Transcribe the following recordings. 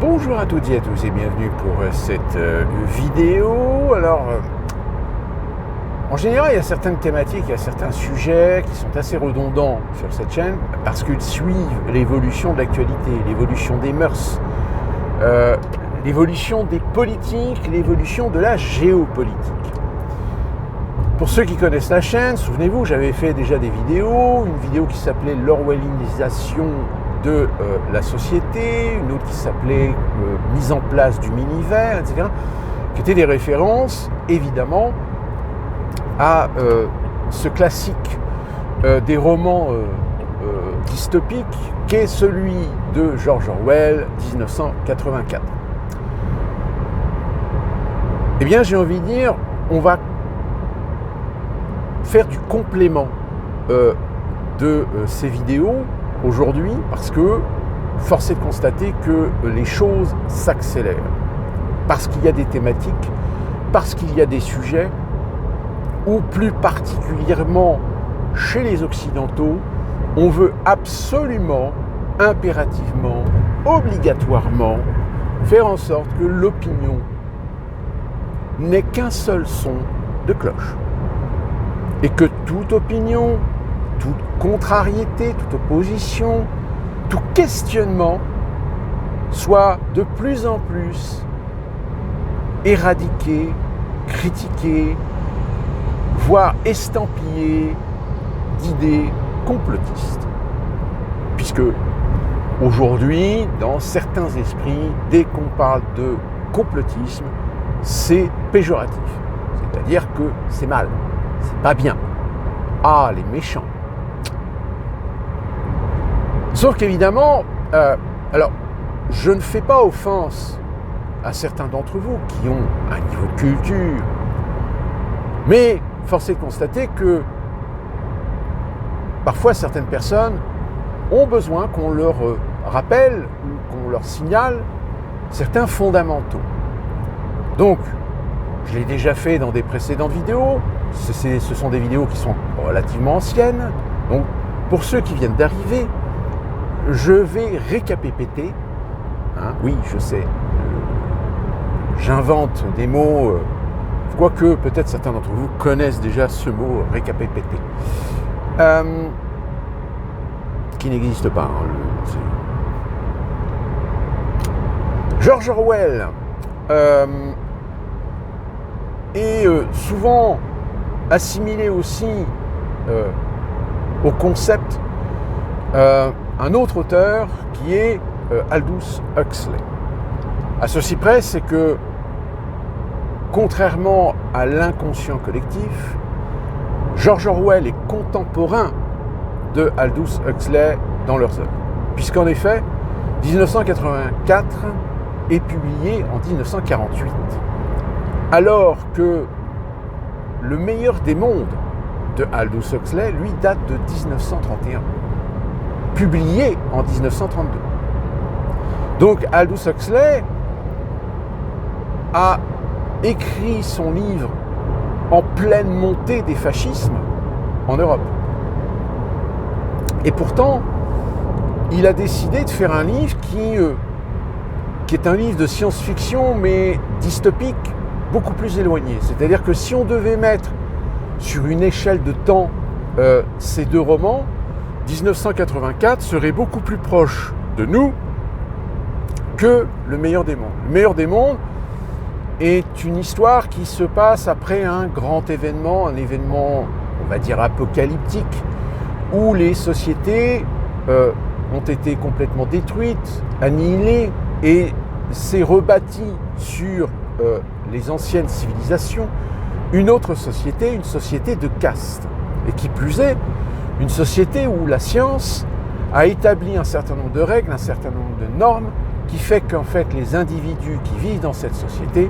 Bonjour à toutes et à tous et bienvenue pour cette vidéo. Alors, en général, il y a certaines thématiques, il y a certains sujets qui sont assez redondants sur cette chaîne parce qu'ils suivent l'évolution de l'actualité, l'évolution des mœurs, l'évolution des politiques, l'évolution de la géopolitique. Pour ceux qui connaissent la chaîne, souvenez-vous, j'avais fait déjà des vidéos, une vidéo qui s'appelait l'orwellisation de la société, une autre qui s'appelait mise en place du Miniver, etc., qui étaient des références, évidemment, à ce classique des romans dystopiques qu'est celui de George Orwell, 1984. Eh bien, j'ai envie de dire, on va faire du complément de ces vidéos aujourd'hui, parce que force est de constater que les choses s'accélèrent, parce qu'il y a des thématiques, parce qu'il y a des sujets, ou plus particulièrement chez les Occidentaux, on veut absolument, impérativement, obligatoirement faire en sorte que l'opinion n'ait qu'un seul son de cloche. Et que toute opinion, toute contrariété, toute opposition, tout questionnement soit de plus en plus éradiqué, critiqué, voire estampillé d'idées complotistes. Puisque aujourd'hui, dans certains esprits, dès qu'on parle de complotisme, c'est péjoratif. C'est-à-dire que c'est mal, c'est pas bien. Ah, les méchants. Sauf qu'évidemment, alors, je ne fais pas offense à certains d'entre vous qui ont un niveau de culture, mais force est de constater que parfois certaines personnes ont besoin qu'on leur rappelle ou qu'on leur signale certains fondamentaux. Donc, je l'ai déjà fait dans des précédentes vidéos, ce sont des vidéos qui sont relativement anciennes, donc pour ceux qui viennent d'arriver, je vais récapépéter, oui, je sais, j'invente des mots, quoique peut-être certains d'entre vous connaissent déjà ce mot récapépéter, qui n'existe pas. George Orwell est souvent assimilé aussi au concept un autre auteur qui est Aldous Huxley. À ceci près, c'est que contrairement à l'inconscient collectif, George Orwell est contemporain de Aldous Huxley dans leurs œuvres. Puisqu'en effet, 1984 est publié en 1948. Alors que Le meilleur des mondes de Aldous Huxley, lui, date de 1931. Publié en 1932. Donc Aldous Huxley a écrit son livre en pleine montée des fascismes en Europe. Et pourtant, il a décidé de faire un livre qui est un livre de science-fiction, mais dystopique, beaucoup plus éloigné. C'est-à-dire que si on devait mettre sur une échelle de temps ces deux romans, 1984 serait beaucoup plus proche de nous que Le meilleur des mondes. Le meilleur des mondes est une histoire qui se passe après un grand événement, un événement, on va dire, apocalyptique, où les sociétés ont été complètement détruites, annihilées, et s'est rebâtie sur les anciennes civilisations une autre société, une société de caste. Et qui plus est, une société où la science a établi un certain nombre de règles, un certain nombre de normes, qui fait qu'en fait les individus qui vivent dans cette société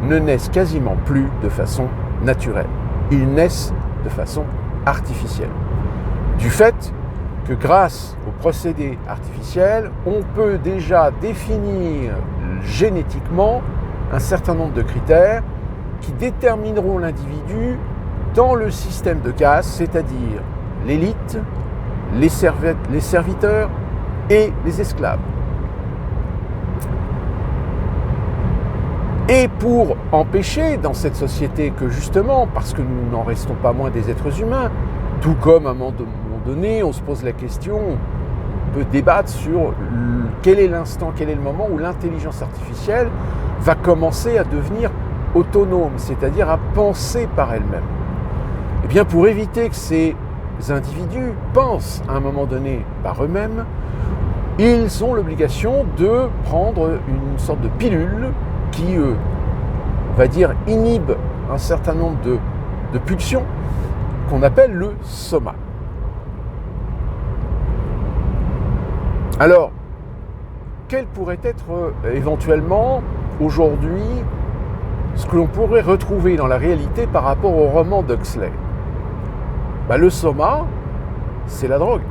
ne naissent quasiment plus de façon naturelle. Ils naissent de façon artificielle. Du fait que grâce aux procédés artificiels, on peut déjà définir génétiquement un certain nombre de critères qui détermineront l'individu dans le système de caste, c'est-à-dire l'élite, les serviteurs et les esclaves. Et pour empêcher dans cette société que justement, parce que nous n'en restons pas moins des êtres humains, tout comme à un moment donné, on se pose la question, on peut débattre sur quel est l'instant, quel est le moment où l'intelligence artificielle va commencer à devenir autonome, c'est-à-dire à penser par elle-même. Eh bien, pour éviter que ces individus pensent à un moment donné par eux-mêmes, ils ont l'obligation de prendre une sorte de pilule qui, on va dire, inhibe un certain nombre de pulsions qu'on appelle le soma. Alors, quel pourrait être éventuellement aujourd'hui ce que l'on pourrait retrouver dans la réalité par rapport au roman d'Huxley? Le soma, c'est la drogue.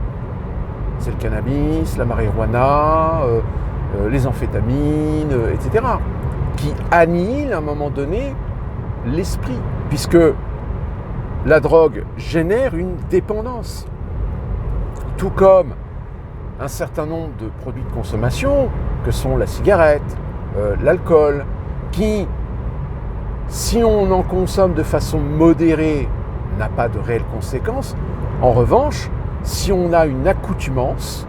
C'est le cannabis, la marijuana, les amphétamines, etc. qui annihilent à un moment donné l'esprit, puisque la drogue génère une dépendance. Tout comme un certain nombre de produits de consommation, que sont la cigarette, l'alcool, qui, si on en consomme de façon modérée, n'a pas de réelles conséquences. En revanche, si on a une accoutumance,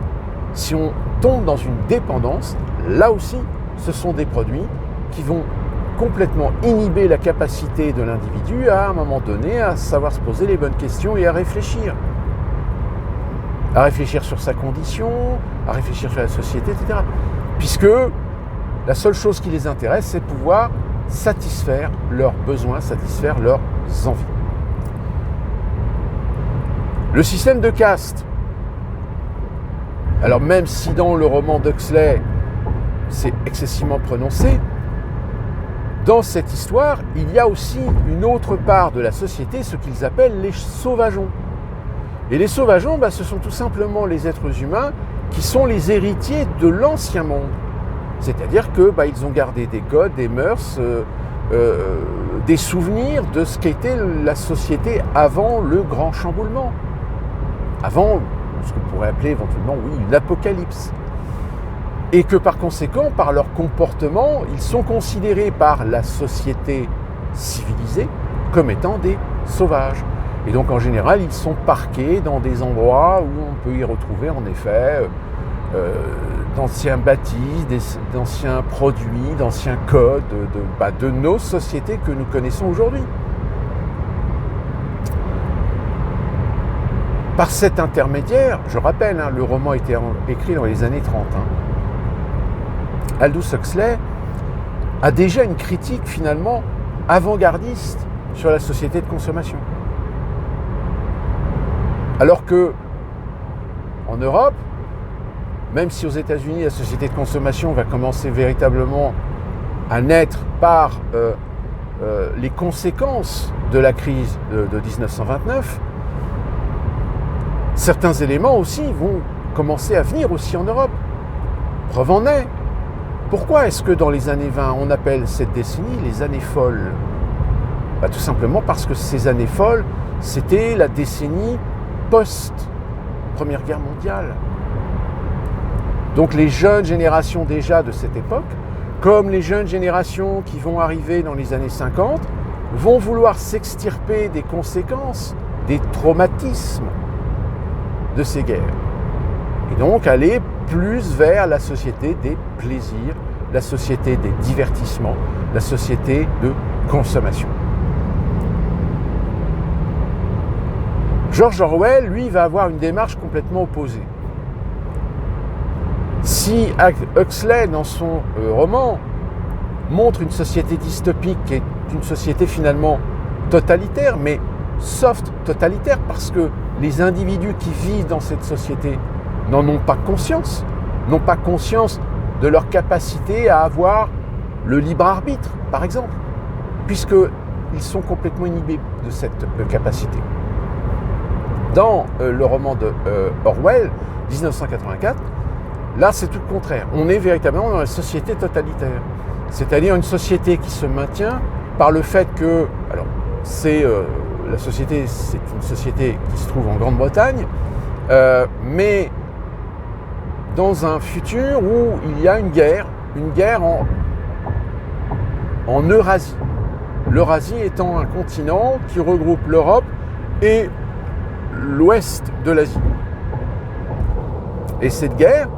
si on tombe dans une dépendance, là aussi, ce sont des produits qui vont complètement inhiber la capacité de l'individu à un moment donné à savoir se poser les bonnes questions et à réfléchir. À réfléchir sur sa condition, à réfléchir sur la société, etc. Puisque la seule chose qui les intéresse, c'est de pouvoir satisfaire leurs besoins, satisfaire leurs envies. Le système de caste. Alors même si dans le roman d'Huxley, c'est excessivement prononcé, dans cette histoire, il y a aussi une autre part de la société, ce qu'ils appellent les sauvageons. Et les sauvageons, ce sont tout simplement les êtres humains qui sont les héritiers de l'ancien monde. C'est-à-dire qu'ils ont gardé des codes, des mœurs, des souvenirs de ce qu'était la société avant le grand chamboulement. Avant ce qu'on pourrait appeler éventuellement, une apocalypse. Et que par conséquent, par leur comportement, ils sont considérés par la société civilisée comme étant des sauvages. Et donc en général, ils sont parqués dans des endroits où on peut y retrouver en effet d'anciens bâtis, d'anciens produits, d'anciens codes de nos sociétés que nous connaissons aujourd'hui. Par cet intermédiaire, je rappelle, le roman a été écrit dans les années 30. Aldous Huxley a déjà une critique finalement avant-gardiste sur la société de consommation. Alors que en Europe, même si aux États-Unis la société de consommation va commencer véritablement à naître par les conséquences de la crise de 1929, certains éléments aussi vont commencer à venir aussi en Europe. Preuve en est. Pourquoi est-ce que dans les années 20, on appelle cette décennie les années folles ? Tout simplement parce que ces années folles, c'était la décennie post-Première Guerre mondiale. Donc les jeunes générations déjà de cette époque, comme les jeunes générations qui vont arriver dans les années 50, vont vouloir s'extirper des conséquences, des traumatismes de ces guerres. Et donc aller plus vers la société des plaisirs, la société des divertissements, la société de consommation. George Orwell, lui, va avoir une démarche complètement opposée. Si Huxley, dans son roman, montre une société dystopique qui est une société finalement totalitaire, mais soft totalitaire, parce que les individus qui vivent dans cette société n'en ont pas conscience de leur capacité à avoir le libre arbitre, par exemple, puisqu'ils sont complètement inhibés de cette capacité. Dans le roman de Orwell, 1984, là c'est tout le contraire. On est véritablement dans la société totalitaire, c'est-à-dire une société qui se maintient par le fait que, alors la société, c'est une société qui se trouve en Grande-Bretagne, mais dans un futur où il y a une guerre en Eurasie. L'Eurasie étant un continent qui regroupe l'Europe et l'ouest de l'Asie. Et cette guerre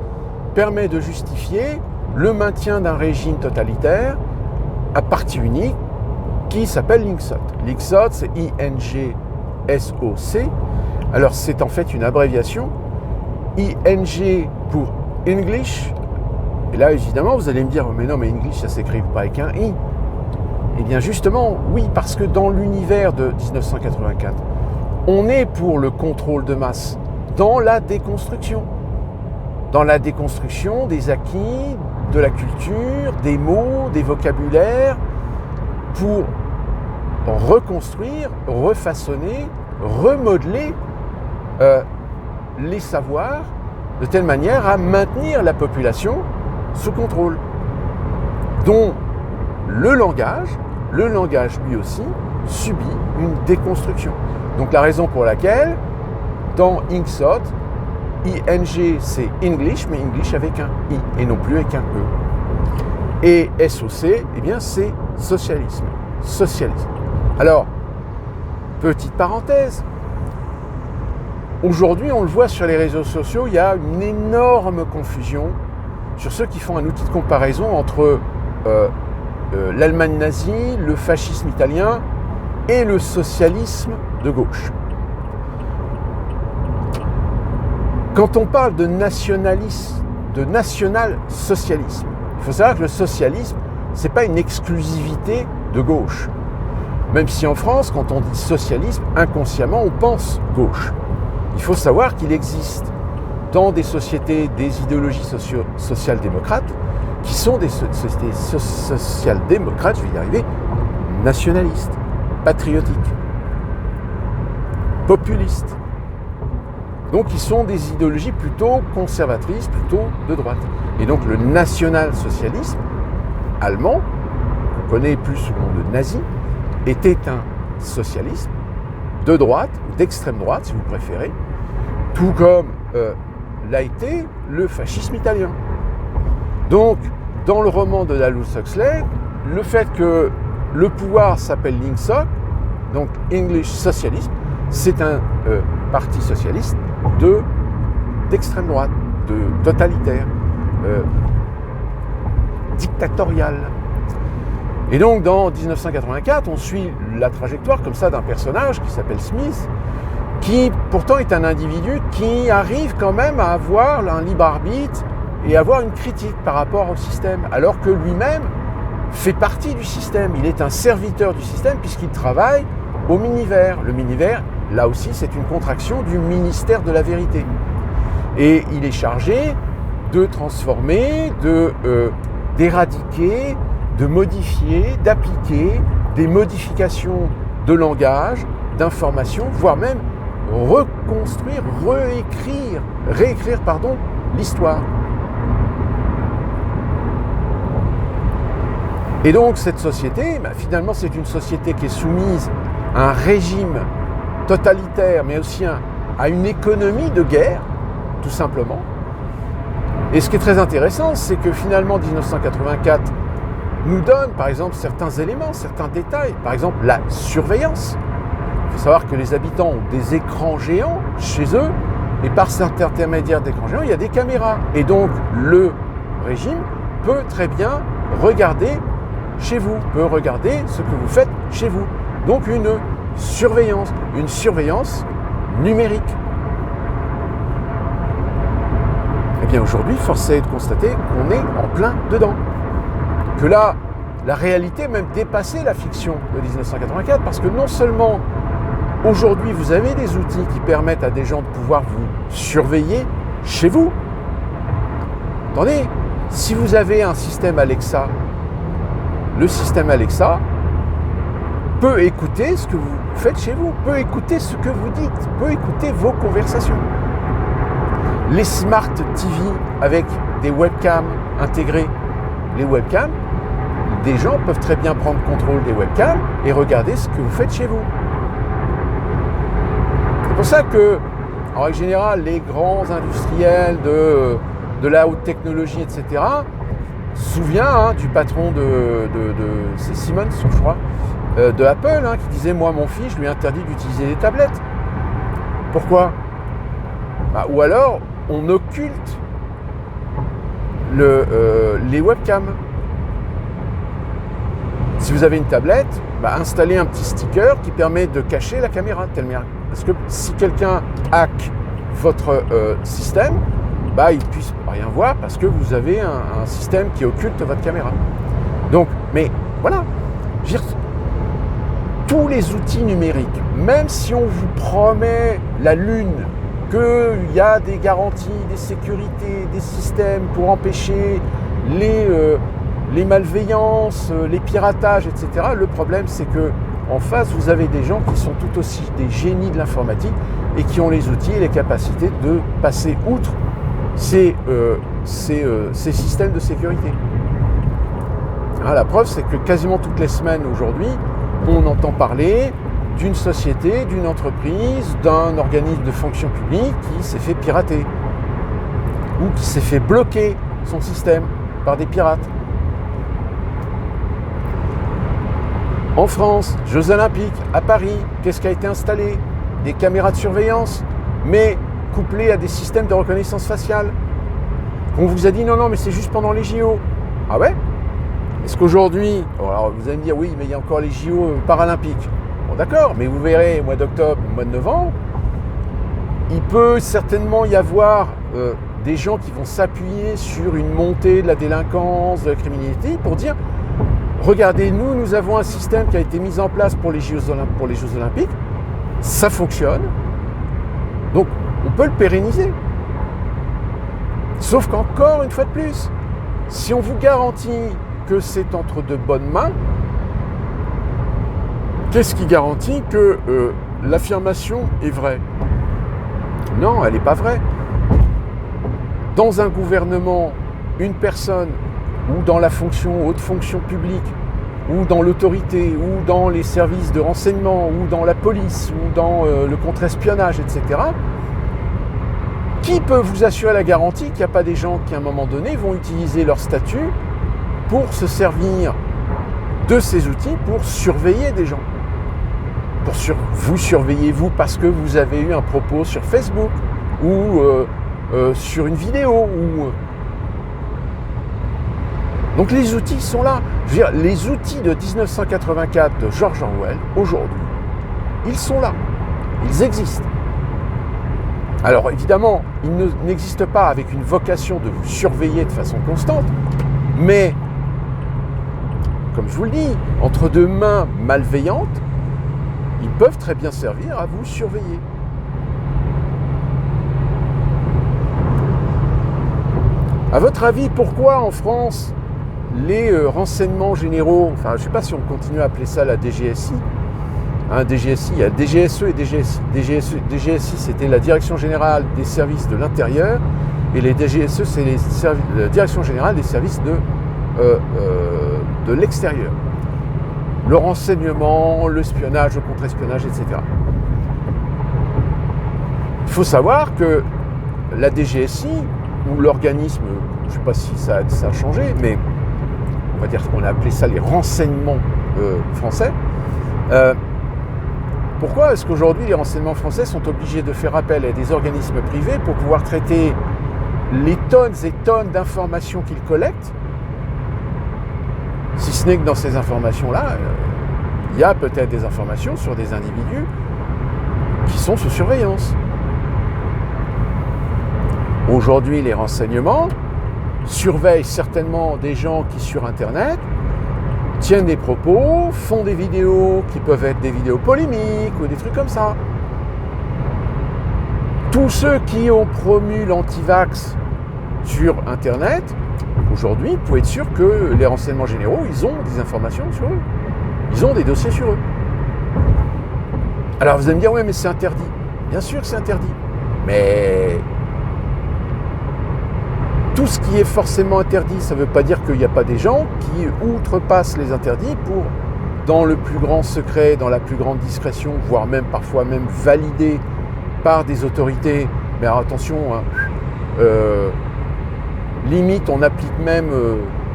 permet de justifier le maintien d'un régime totalitaire à parti unique qui s'appelle l'INGSOC. L'INGSOC, c'est I-N-G-S-O-C. Alors c'est en fait une abréviation. I-N-G pour English. Et là évidemment vous allez me dire, mais non, mais English ça s'écrit pas avec un I. Eh bien justement, oui, parce que dans l'univers de 1984, on est pour le contrôle de masse, dans la déconstruction. Dans la déconstruction des acquis, de la culture, des mots, des vocabulaires, pour reconstruire, refaçonner, remodeler les savoirs de telle manière à maintenir la population sous contrôle, dont le langage lui aussi subit une déconstruction. Donc la raison pour laquelle dans INGSOC, ING c'est English, mais English avec un I et non plus avec un E. Et SOC, eh bien c'est socialisme. Socialisme. Alors, petite parenthèse, aujourd'hui on le voit sur les réseaux sociaux, il y a une énorme confusion sur ceux qui font un outil de comparaison entre l'Allemagne nazie, le fascisme italien et le socialisme de gauche. Quand on parle de nationalisme, de national-socialisme, il faut savoir que le socialisme, ce n'est pas une exclusivité de gauche. Même si en France, quand on dit socialisme, inconsciemment, on pense gauche. Il faut savoir qu'il existe dans des sociétés des idéologies social-démocrates qui sont des sociétés social-démocrates, je vais y arriver, nationalistes, patriotiques, populistes. Donc, ils sont des idéologies plutôt conservatrices, plutôt de droite. Et donc, le national-socialisme allemand, qu'on connaît plus sous le nom de nazi, était un socialisme de droite, d'extrême droite, si vous préférez, tout comme l'a été le fascisme italien. Donc, dans le roman de Aldous Huxley, le fait que le pouvoir s'appelle l'INGSOC, donc English Socialism, c'est un parti socialiste d'extrême droite, de totalitaire, dictatorial. Et donc dans 1984, on suit la trajectoire comme ça d'un personnage qui s'appelle Smith, qui pourtant est un individu qui arrive quand même à avoir un libre arbitre et avoir une critique par rapport au système, alors que lui-même fait partie du système. Il est un serviteur du système puisqu'il travaille au Miniver. Le Miniver, là aussi, c'est une contraction du ministère de la vérité. Et il est chargé de transformer, d'éradiquer, de modifier, d'appliquer des modifications de langage, d'information, voire même reconstruire, réécrire l'histoire. Et donc cette société, finalement c'est une société qui est soumise à un régime totalitaire, mais aussi à une économie de guerre, tout simplement. Et ce qui est très intéressant, c'est que finalement 1984 nous donne par exemple certains éléments, certains détails, par exemple la surveillance. Il faut savoir que les habitants ont des écrans géants chez eux, et par cet intermédiaire d'écrans géants, il y a des caméras. Et donc le régime peut très bien regarder chez vous, peut regarder ce que vous faites chez vous. Donc une surveillance numérique. Eh bien aujourd'hui, force est de constater qu'on est en plein dedans. Que là, la réalité même dépassé la fiction de 1984, parce que non seulement aujourd'hui vous avez des outils qui permettent à des gens de pouvoir vous surveiller chez vous. Attendez, si vous avez un système Alexa, le système Alexa peut écouter ce que vous faites chez vous, peut écouter ce que vous dites, peut écouter vos conversations. Les Smart TV avec des webcams intégrées, les webcams, des gens peuvent très bien prendre contrôle des webcams et regarder ce que vous faites chez vous. C'est pour ça que, en règle générale, les grands industriels de la haute technologie, etc., souviens du patron c'est Simmons, je crois, de Apple, qui disait, moi, mon fils, je lui ai interdit d'utiliser les tablettes. Pourquoi ? Ou alors, on occulte les webcams. Si vous avez une tablette, installez un petit sticker qui permet de cacher la caméra. Parce que si quelqu'un hack votre système, il ne puisse rien voir parce que vous avez un système qui occulte votre caméra. Donc, mais voilà, tous les outils numériques, même si on vous promet la lune, qu'il y a des garanties, des sécurités, des systèmes pour empêcher les malveillances, les piratages, etc. Le problème, c'est que en face, vous avez des gens qui sont tout aussi des génies de l'informatique et qui ont les outils et les capacités de passer outre ces systèmes de sécurité. La preuve, c'est que quasiment toutes les semaines aujourd'hui, on entend parler d'une société, d'une entreprise, d'un organisme de fonction publique qui s'est fait pirater ou qui s'est fait bloquer son système par des pirates. En France, Jeux Olympiques, à Paris, qu'est-ce qui a été installé ? Des caméras de surveillance, mais couplées à des systèmes de reconnaissance faciale. On vous a dit non, mais c'est juste pendant les JO. Ah ouais ? Est-ce qu'aujourd'hui, alors vous allez me dire oui, mais il y a encore les JO paralympiques. Bon d'accord, mais vous verrez, au mois d'octobre, au mois de novembre, il peut certainement y avoir des gens qui vont s'appuyer sur une montée de la délinquance, de la criminalité, pour dire regardez, nous avons un système qui a été mis en place pour les Jeux Olympiques, ça fonctionne, donc on peut le pérenniser. Sauf qu'encore une fois de plus, si on vous garantit que c'est entre de bonnes mains, qu'est-ce qui garantit que l'affirmation est vraie ? Non, elle n'est pas vraie. Dans un gouvernement, une personne, ou dans la haute fonction publique, ou dans l'autorité, ou dans les services de renseignement, ou dans la police, ou dans le contre-espionnage, etc., qui peut vous assurer la garantie qu'il n'y a pas des gens qui, à un moment donné, vont utiliser leur statut pour se servir de ces outils pour surveiller des gens ? Pour vous surveiller, vous, parce que vous avez eu un propos sur Facebook, ou sur une vidéo, Donc les outils sont là. Je veux dire, les outils de 1984 de George Orwell, aujourd'hui, ils sont là. Ils existent. Alors évidemment, ils n'existent pas avec une vocation de vous surveiller de façon constante, mais, comme je vous le dis, entre deux mains malveillantes, ils peuvent très bien servir à vous surveiller. À votre avis, pourquoi en France les renseignements généraux, je ne sais pas si on continue à appeler ça la DGSI, DGSI, il y a DGSE et DGSI. DGSI, c'était la Direction Générale des Services de l'Intérieur, et les DGSE, c'est la Direction Générale des Services de l'Extérieur. Le renseignement, l'espionnage, le contre-espionnage, etc. Il faut savoir que la DGSI, ou l'organisme, je ne sais pas si ça a changé, mais on va dire qu'on a appelé ça les renseignements français. Pourquoi est-ce qu'aujourd'hui les renseignements français sont obligés de faire appel à des organismes privés pour pouvoir traiter les tonnes et tonnes d'informations qu'ils collectent, si ce n'est que dans ces informations-là, il y a peut-être des informations sur des individus qui sont sous surveillance. Aujourd'hui, les renseignements surveillent certainement des gens qui, sur Internet, tiennent des propos, font des vidéos qui peuvent être des vidéos polémiques ou des trucs comme ça. Tous ceux qui ont promu l'antivax sur Internet, aujourd'hui, vous pouvez être sûr que les renseignements généraux, ils ont des informations sur eux. Ils ont des dossiers sur eux. Alors vous allez me dire, oui, mais c'est interdit. Bien sûr que c'est interdit. Mais tout ce qui est forcément interdit, ça ne veut pas dire qu'il n'y a pas des gens qui outrepassent les interdits pour, dans le plus grand secret, dans la plus grande discrétion, voire même parfois même validé par des autorités. Mais alors, attention, limite on applique même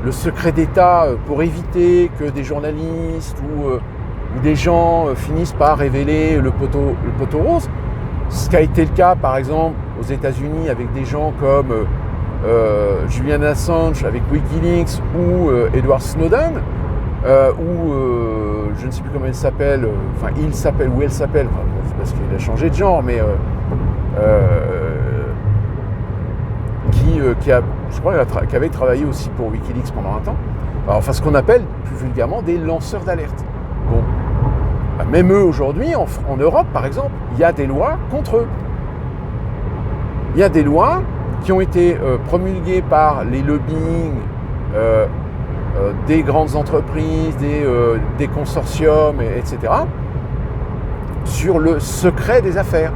le secret d'État pour éviter que des journalistes ou des gens finissent par révéler le poteau rose. Ce qui a été le cas, par exemple, aux États-Unis avec des gens comme Julian Assange avec Wikileaks ou Edward Snowden, ou je ne sais plus comment il s'appelle, il s'appelle ou elle s'appelle, parce qu'il a changé de genre, mais qui avait travaillé aussi pour Wikileaks pendant un temps. Enfin, ce qu'on appelle plus vulgairement des lanceurs d'alerte. Bon. Même eux aujourd'hui, en Europe par exemple, il y a des lois contre eux. Il y a des lois qui ont été promulguées par les lobbying des grandes entreprises, des consortiums, etc., sur le secret des affaires.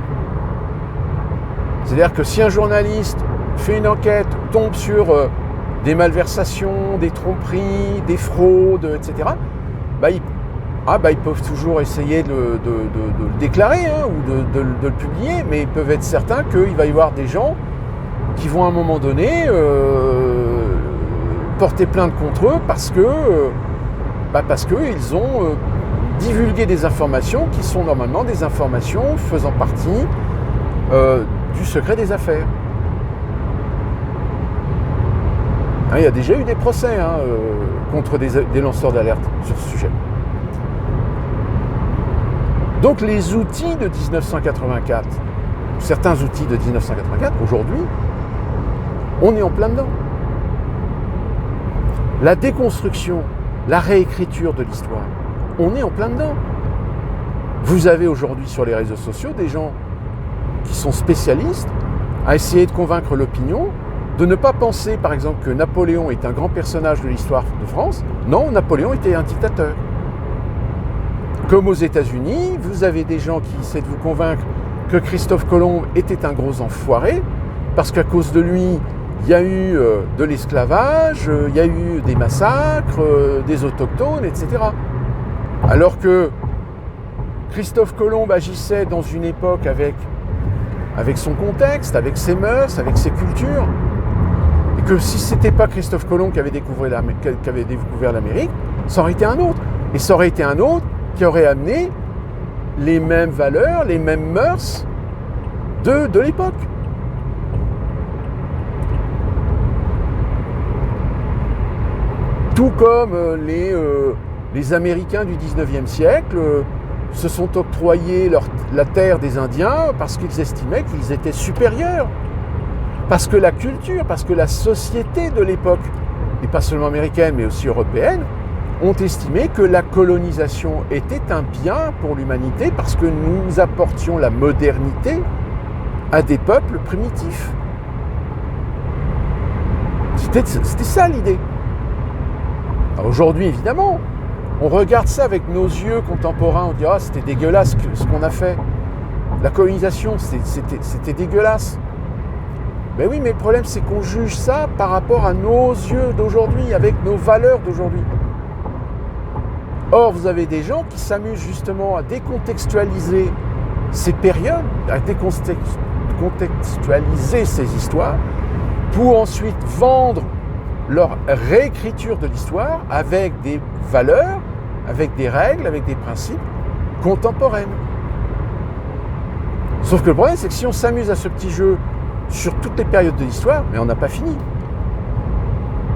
C'est-à-dire que si un journaliste fait une enquête, tombe sur des malversations, des tromperies, des fraudes, etc., ils peuvent toujours essayer de le déclarer ou de le publier, mais ils peuvent être certains qu'il va y avoir des gens qui vont à un moment donné porter plainte contre eux parce qu'ils ont divulgué des informations qui sont normalement des informations faisant partie du secret des affaires. Il y a déjà eu des procès contre des lanceurs d'alerte sur ce sujet. Donc les outils de 1984, certains outils de 1984, aujourd'hui, on est en plein dedans. La déconstruction, la réécriture de l'histoire, on est en plein dedans. Vous avez aujourd'hui sur les réseaux sociaux des gens qui sont spécialistes à essayer de convaincre l'opinion de ne pas penser, par exemple, que Napoléon est un grand personnage de l'histoire de France. Non, Napoléon était un dictateur. Comme aux États-Unis, vous avez des gens qui essaient de vous convaincre que Christophe Colomb était un gros enfoiré, parce qu'à cause de lui, il y a eu de l'esclavage, il y a eu des massacres, des autochtones, etc. Alors que Christophe Colomb agissait dans une époque avec son contexte, avec ses mœurs, avec ses cultures, et que si ce n'était pas Christophe Colomb qui avait découvert l'Amérique, ça aurait été un autre. Et ça aurait été un autre qui aurait amené les mêmes valeurs, les mêmes mœurs de l'époque. Tout comme les Américains du 19e siècle se sont octroyés la terre des Indiens parce qu'ils estimaient qu'ils étaient supérieurs. Parce que la culture, parce que la société de l'époque, et pas seulement américaine mais aussi européenne, ont estimé que la colonisation était un bien pour l'humanité parce que nous apportions la modernité à des peuples primitifs. C'était ça l'idée. Aujourd'hui, évidemment, on regarde ça avec nos yeux contemporains, on dit « Ah, c'était dégueulasse ce qu'on a fait. La colonisation, c'était dégueulasse. » Ben oui, mais le problème, c'est qu'on juge ça par rapport à nos yeux d'aujourd'hui, avec nos valeurs d'aujourd'hui. Or, vous avez des gens qui s'amusent justement à décontextualiser ces périodes, à décontextualiser ces histoires, pour ensuite vendre leur réécriture de l'histoire avec des valeurs, avec des règles, avec des principes contemporaines. Sauf que le problème, c'est que si on s'amuse à ce petit jeu sur toutes les périodes de l'histoire, mais on n'a pas fini.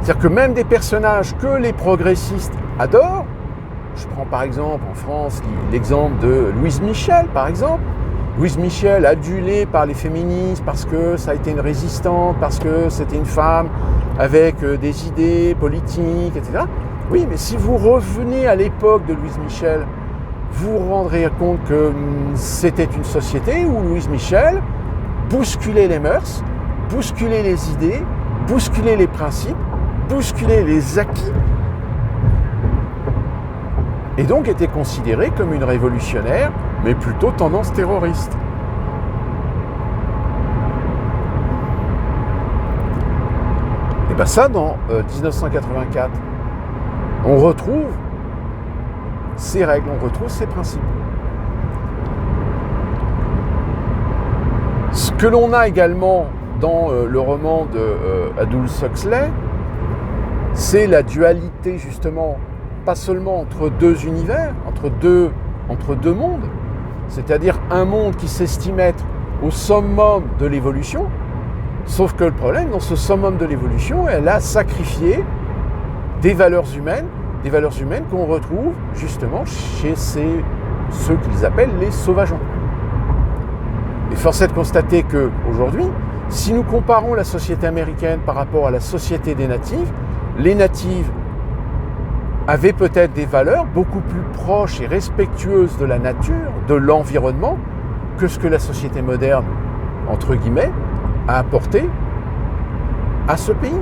C'est-à-dire que même des personnages que les progressistes adorent, je prends par exemple en France l'exemple de Louise Michel, par exemple. Louise Michel, adulée par les féministes parce que ça a été une résistante, parce que c'était une femme avec des idées politiques, etc. Oui, mais si vous revenez à l'époque de Louise Michel, vous vous rendrez compte que c'était une société où Louise Michel bousculait les mœurs, bousculait les idées, bousculait les principes, bousculait les acquis, et donc était considérée comme une révolutionnaire, mais plutôt tendance terroriste. Et bien ça, dans 1984, on retrouve ces règles, on retrouve ces principes. Ce que l'on a également dans le roman de Aldous Huxley, c'est la dualité justement, pas seulement entre deux univers, entre deux mondes, c'est-à-dire un monde qui s'estime être au summum de l'évolution, sauf que le problème, dans ce summum de l'évolution, elle a sacrifié des valeurs humaines qu'on retrouve justement chez ceux qu'ils appellent les sauvageons. Et force est de constater qu'aujourd'hui, si nous comparons la société américaine par rapport à la société des natives, les natives avaient peut-être des valeurs beaucoup plus proches et respectueuses de la nature, de l'environnement, que ce que la société moderne, entre guillemets, a apporté à ce pays.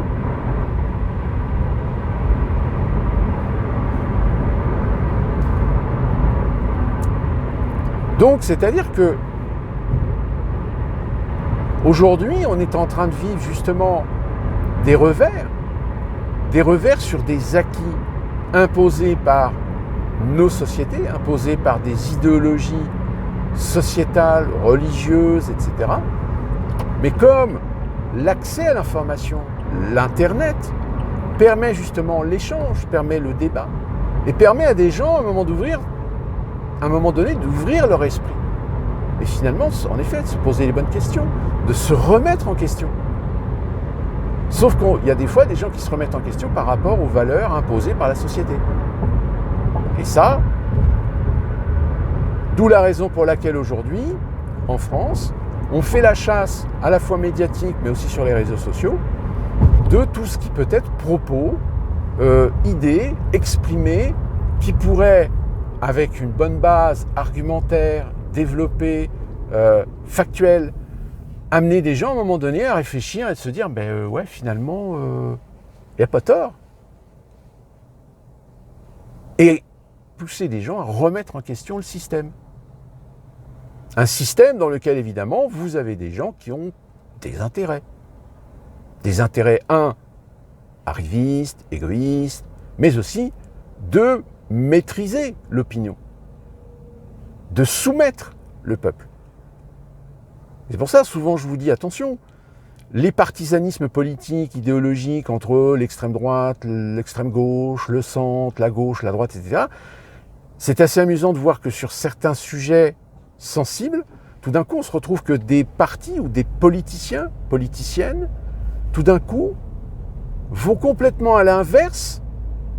Donc, c'est-à-dire que aujourd'hui, on est en train de vivre justement des revers sur des acquis imposés par nos sociétés, imposés par des idéologies sociétales, religieuses, etc. Mais comme l'accès à l'information, l'Internet, permet justement l'échange, permet le débat, et permet à des gens, à un moment donné, d'ouvrir leur esprit. Et finalement, en effet, de se poser les bonnes questions, de se remettre en question. Sauf qu'il y a des fois des gens qui se remettent en question par rapport aux valeurs imposées par la société. Et ça, d'où la raison pour laquelle aujourd'hui, en France, on fait la chasse à la fois médiatique, mais aussi sur les réseaux sociaux, de tout ce qui peut être propos, idées, exprimées, qui pourraient, avec une bonne base argumentaire, développée, factuelle, amener des gens à un moment donné à réfléchir et de se dire ouais, finalement, il n'y a pas tort. Et pousser des gens à remettre en question le système. Un système dans lequel, évidemment, vous avez des gens qui ont des intérêts. Des intérêts, arrivistes, égoïstes, mais aussi de maîtriser l'opinion, de soumettre le peuple. C'est pour ça, souvent, je vous dis, attention, les partisanismes politiques, idéologiques entre l'extrême droite, l'extrême gauche, le centre, la gauche, la droite, etc., c'est assez amusant de voir que sur certains sujets sensibles, tout d'un coup, on se retrouve que des partis ou des politiciens, politiciennes, tout d'un coup, vont complètement à l'inverse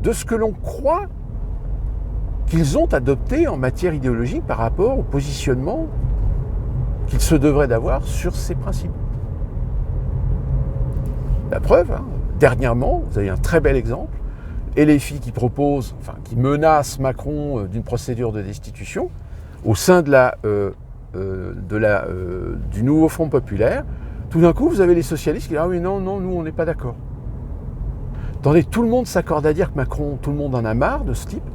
de ce que l'on croit qu'ils ont adopté en matière idéologique par rapport au positionnement qu'ils se devraient d'avoir sur ces principes. La preuve, dernièrement, vous avez un très bel exemple, LFI qui propose, qui menace Macron d'une procédure de destitution au sein du nouveau Front populaire. Tout d'un coup, vous avez les socialistes qui disent « Ah oui, non, nous, on n'est pas d'accord ». Attendez, tout le monde s'accorde à dire que Macron, tout le monde en a marre de ce type.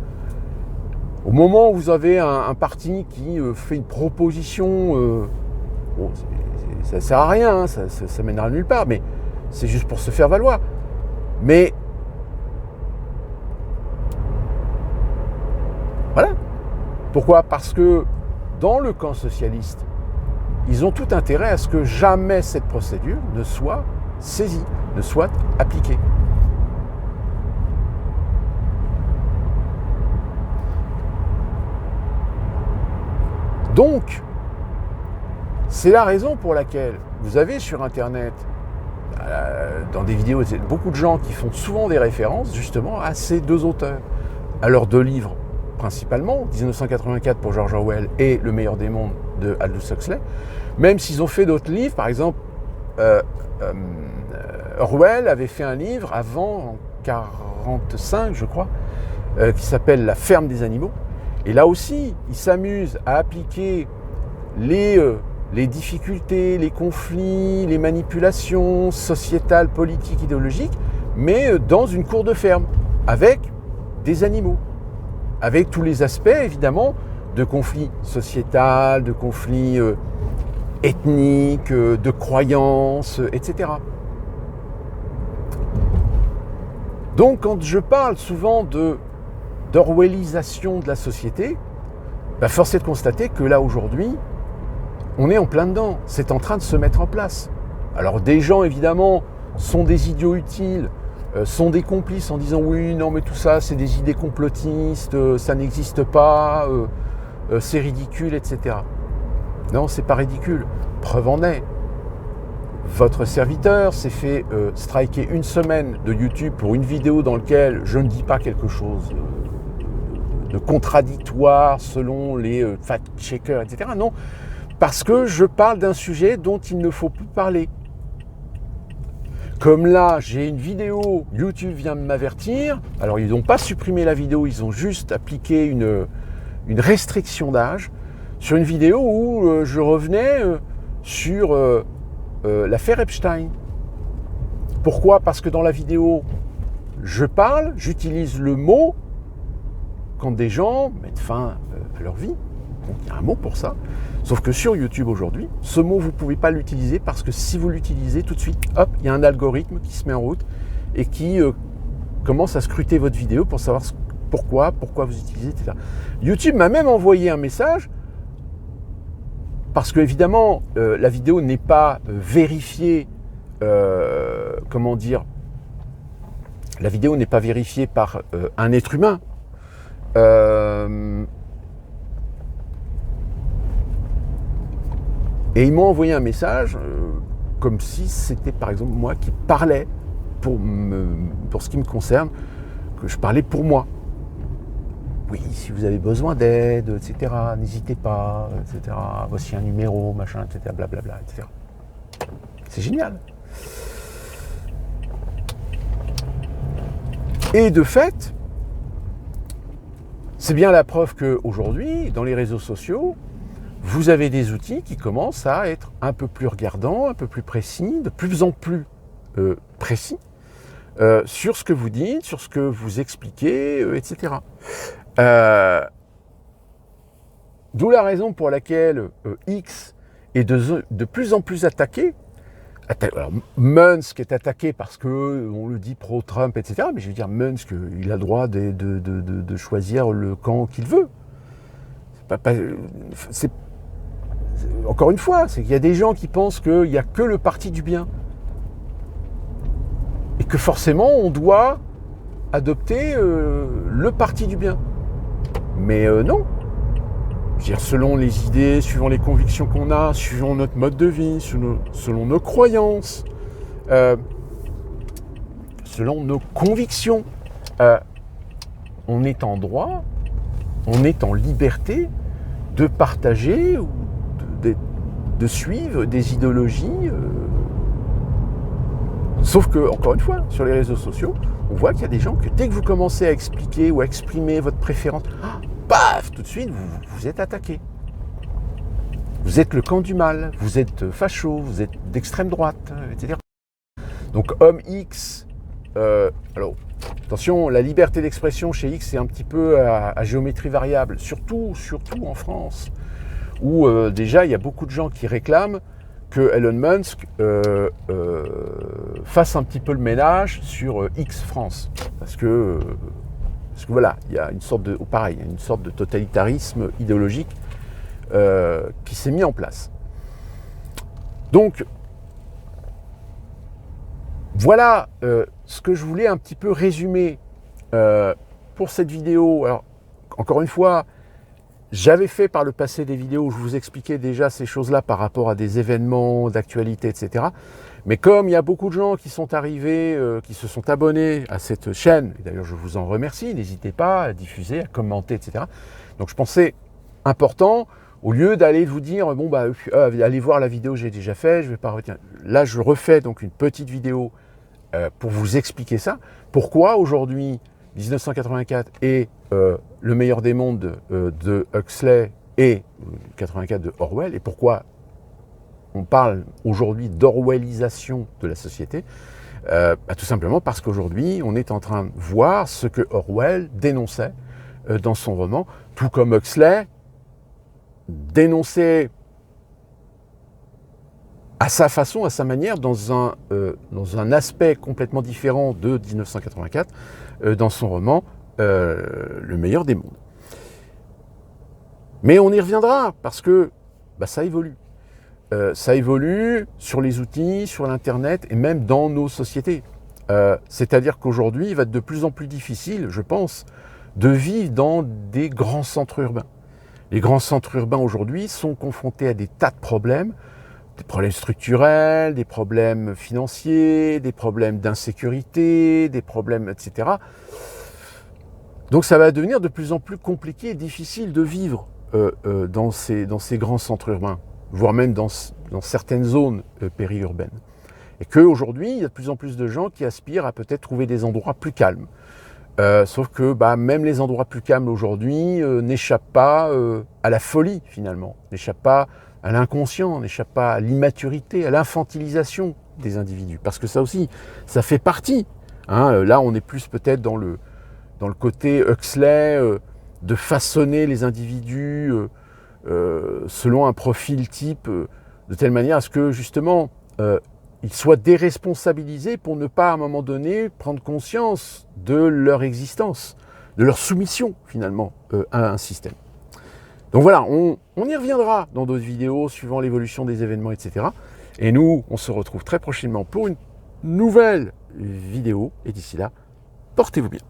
Au moment où vous avez un parti qui fait une proposition, ça ne sert à rien, ça mènera nulle part, mais c'est juste pour se faire valoir. Mais voilà. Pourquoi ? Parce que dans le camp socialiste, ils ont tout intérêt à ce que jamais cette procédure ne soit saisie, ne soit appliquée. Donc, c'est la raison pour laquelle vous avez sur Internet, dans des vidéos, beaucoup de gens qui font souvent des références justement à ces deux auteurs, à leurs deux livres principalement, 1984 pour George Orwell et Le meilleur des mondes de Aldous Huxley, même s'ils ont fait d'autres livres. Par exemple, Orwell avait fait un livre avant, en 1945 je crois, qui s'appelle La ferme des animaux. Et là aussi, il s'amuse à appliquer les difficultés, les conflits, les manipulations sociétales, politiques, idéologiques, mais dans une cour de ferme, avec des animaux, avec tous les aspects, évidemment, de conflits sociétal, de conflits ethniques, de croyances, etc. Donc, quand je parle souvent d'orwellisation de la société, force est de constater que là, aujourd'hui, on est en plein dedans. C'est en train de se mettre en place. Alors, des gens, évidemment, sont des idiots utiles sont des complices en disant oui, non, mais tout ça, c'est des idées complotistes, ça n'existe pas, c'est ridicule, etc. Non, c'est pas ridicule. Preuve en est. Votre serviteur s'est fait striker une semaine de YouTube pour une vidéo dans laquelle je ne dis pas quelque chose de contradictoire selon les fact-checkers, etc. Non, parce que je parle d'un sujet dont il ne faut plus parler. Comme là, j'ai une vidéo, YouTube vient de m'avertir. Alors, ils n'ont pas supprimé la vidéo, ils ont juste appliqué une restriction d'âge sur une vidéo où je revenais sur l'affaire Epstein. Pourquoi ? Parce que dans la vidéo, je parle, j'utilise le mot quand des gens mettent fin à leur vie. Donc, il y a un mot pour ça. Sauf que sur YouTube aujourd'hui, ce mot, vous ne pouvez pas l'utiliser parce que si vous l'utilisez tout de suite, hop, il y a un algorithme qui se met en route et qui commence à scruter votre vidéo pour savoir pourquoi vous utilisez, etc. YouTube m'a même envoyé un message parce que évidemment, la vidéo n'est pas vérifiée, comment dire, la vidéo n'est pas vérifiée par un être humain. Et ils m'ont envoyé un message comme si c'était par exemple moi qui parlais pour ce qui me concerne, que je parlais pour moi. Oui, si vous avez besoin d'aide, etc., n'hésitez pas, etc. Voici un numéro, machin, etc., blablabla, etc. C'est génial. Et de fait, c'est bien la preuve qu'aujourd'hui, dans les réseaux sociaux, vous avez des outils qui commencent à être un peu plus regardants, un peu plus précis, de plus en plus précis sur ce que vous dites, sur ce que vous expliquez, etc. D'où la raison pour laquelle X est de plus en plus attaqué. Alors, Musk est attaqué parce qu'on le dit pro-Trump, etc. Mais je veux dire, Musk, il a le droit de choisir le camp qu'il veut. Encore une fois, c'est qu'il y a des gens qui pensent qu'il n'y a que le parti du bien. Et que forcément, on doit adopter le parti du bien. Mais non. Je veux dire, selon les idées, suivant les convictions qu'on a, suivant notre mode de vie, selon nos croyances, selon nos convictions, on est en droit, on est en liberté de partager ou de suivre des idéologies. Sauf que, encore une fois, sur les réseaux sociaux, on voit qu'il y a des gens que dès que vous commencez à expliquer ou à exprimer votre préférence, paf, tout de suite, vous êtes attaqué. Vous êtes le camp du mal, vous êtes facho, vous êtes d'extrême droite, etc. Donc, homme X, alors, attention, la liberté d'expression chez X, c'est un petit peu à géométrie variable, surtout en France, où déjà, il y a beaucoup de gens qui réclament que Elon Musk fasse un petit peu le ménage sur X France. Parce que voilà, il y a une sorte de totalitarisme idéologique qui s'est mis en place. Donc, voilà ce que je voulais un petit peu résumer pour cette vidéo. Alors, encore une fois, j'avais fait par le passé des vidéos où je vous expliquais déjà ces choses-là par rapport à des événements d'actualité, etc. Mais comme il y a beaucoup de gens qui sont arrivés, qui se sont abonnés à cette chaîne, et d'ailleurs je vous en remercie, n'hésitez pas à diffuser, à commenter, etc. Donc je pensais important, au lieu d'aller vous dire, bon bah allez voir la vidéo que j'ai déjà faite, je vais pas retenir. Là je refais donc une petite vidéo pour vous expliquer ça. Pourquoi aujourd'hui 1984 est le meilleur des mondes de Huxley et 84 de Orwell, et pourquoi on parle aujourd'hui d'orwellisation de la société, tout simplement parce qu'aujourd'hui on est en train de voir ce que Orwell dénonçait dans son roman, tout comme Huxley dénonçait à sa façon, à sa manière, dans un aspect complètement différent de 1984, dans son roman Le meilleur des mondes. Mais on y reviendra, parce que ça évolue. Ça évolue sur les outils, sur l'Internet, et même dans nos sociétés. C'est-à-dire qu'aujourd'hui, il va être de plus en plus difficile, je pense, de vivre dans des grands centres urbains. Les grands centres urbains aujourd'hui sont confrontés à des tas de problèmes, des problèmes structurels, des problèmes financiers, des problèmes d'insécurité, des problèmes, etc. Donc ça va devenir de plus en plus compliqué et difficile de vivre dans ces grands centres urbains, voire même dans certaines zones périurbaines. Et qu'aujourd'hui, il y a de plus en plus de gens qui aspirent à peut-être trouver des endroits plus calmes. Sauf que même les endroits plus calmes aujourd'hui n'échappent pas à la folie finalement, n'échappent pas à l'inconscient, n'échappent pas à l'immaturité, à l'infantilisation des individus. Parce que ça aussi, ça fait partie. Là, on est plus peut-être dans le côté Huxley de façonner les individus selon un profil type, de telle manière à ce que justement ils soient déresponsabilisés pour ne pas à un moment donné prendre conscience de leur existence, de leur soumission finalement à un système. Donc voilà, on y reviendra dans d'autres vidéos suivant l'évolution des événements, etc. Et nous, on se retrouve très prochainement pour une nouvelle vidéo. Et d'ici là, portez-vous bien.